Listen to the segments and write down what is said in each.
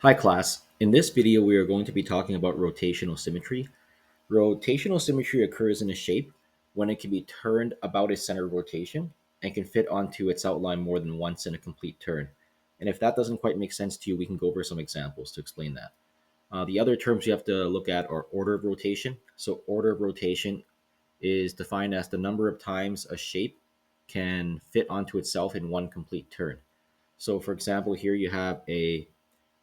Hi class. In this video, we are going to be talking about rotational symmetry. Rotational symmetry occurs in a shape when it can be turned about its center of rotation and can fit onto its outline more than once in a complete turn. And if that doesn't quite make sense to you, we can go over some examples to explain that. The other terms you have to look at are order of rotation. So order of rotation is defined as the number of times a shape can fit onto itself in one complete turn. So for example, here you have a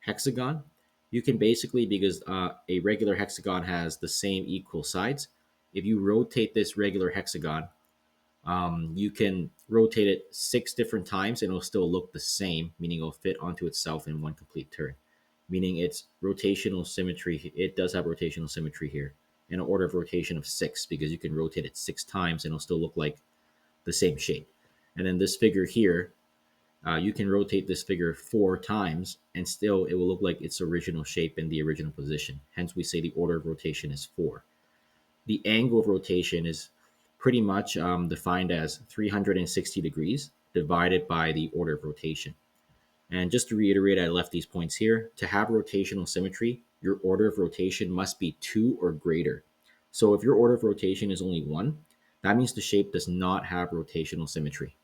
hexagon. You can basically, because a regular hexagon has the same equal sides, if you rotate this regular hexagon, you can rotate it 6 different times and it'll still look the same, meaning it'll fit onto itself in one complete turn. Meaning it's rotational symmetry. It does have rotational symmetry here in an order of rotation of 6 because you can rotate it 6 times and it'll still look like the same shape. And then this figure here, you can rotate this figure 4 times and still it will look like its original shape in the original position. Hence, we say the order of rotation is 4. The angle of rotation is pretty much defined as 360 degrees divided by the order of rotation. And just to reiterate, I left these points here. To have rotational symmetry, your order of rotation must be 2 or greater. So if your order of rotation is only 1, that means the shape does not have rotational symmetry.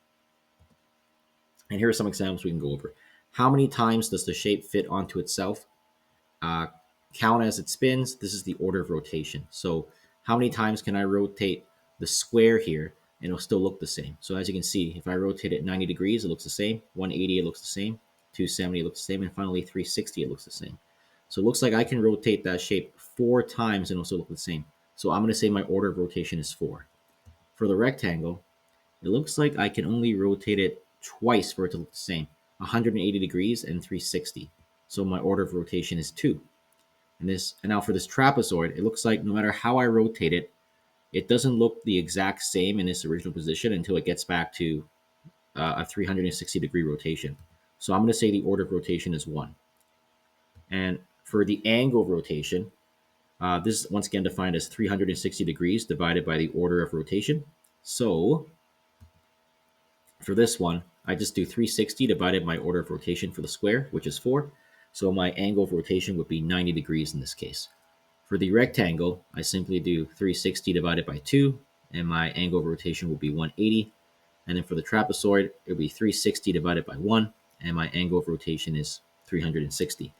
And here are some examples we can go over. How many times does the shape fit onto itself? Uh, Count as it spins. This is the order of rotation. So how many times can I rotate the square here and it'll still look the same? So as you can see, if I rotate it 90 degrees, it looks the same. 180, it looks the same. 270, it looks the same. And finally, 360, it looks the same. So it looks like I can rotate that shape 4 times and it'll still look the same. So I'm going to say my order of rotation is 4. For the rectangle, it looks like I can only rotate it twice for it to look the same, 180 degrees and 360. So my order of rotation is 2. And now for this trapezoid, it looks like no matter how I rotate it, it doesn't look the exact same in its original position until it gets back to a 360-degree rotation. So I'm going to say the order of rotation is 1. And for the angle of rotation, this is once again defined as 360 degrees divided by the order of rotation. So for this one, I just do 360 divided by order of rotation for the square, which is 4. So my angle of rotation would be 90 degrees in this case. For the rectangle, I simply do 360 divided by 2, and my angle of rotation will be 180. And then for the trapezoid, it will be 360 divided by 1, and my angle of rotation is 360.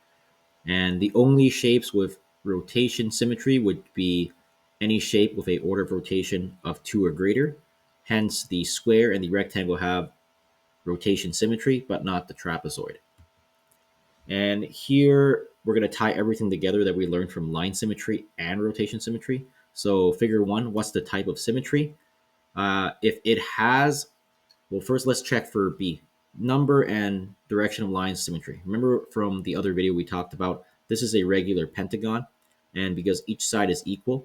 And the only shapes with rotation symmetry would be any shape with a order of rotation of 2 or greater. Hence, the square and the rectangle have rotation symmetry, but not the trapezoid. And here we're going to tie everything together that we learned from line symmetry and rotation symmetry. So figure 1, what's the type of symmetry? If it has, well, first let's check for B, number and direction of line symmetry. Remember from the other video we talked about, this is a regular pentagon. And because each side is equal,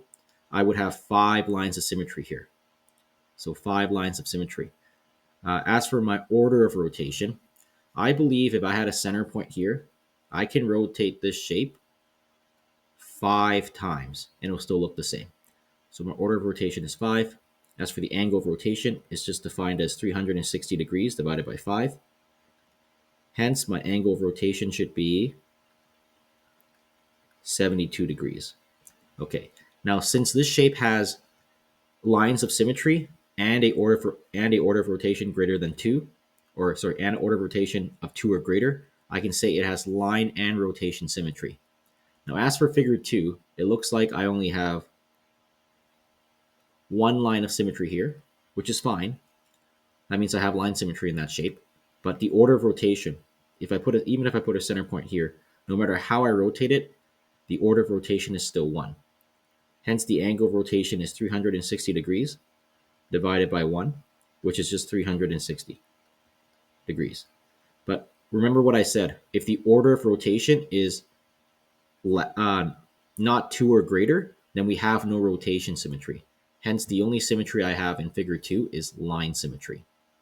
I would have 5 lines of symmetry here. So 5 lines of symmetry. As for my order of rotation, I believe if I had a center point here, I can rotate this shape 5 times and it'll still look the same. So my order of rotation is 5. As for the angle of rotation, it's just defined as 360 degrees divided by 5. Hence, my angle of rotation should be 72 degrees. Okay, now since this shape has lines of symmetry and a order of rotation greater than 2, or sorry, and an order of rotation of 2 or greater, I can say it has line and rotation symmetry. Now, as for figure 2, it looks like I only have one line of symmetry here, which is fine. That means I have line symmetry in that shape. But the order of rotation, even if I put a center point here, no matter how I rotate it, the order of rotation is still 1. Hence, the angle of rotation is 360 degrees divided by 1, which is just 360 degrees. But remember what I said. If the order of rotation is not 2 or greater, then we have no rotation symmetry. Hence, the only symmetry I have in figure 2 is line symmetry.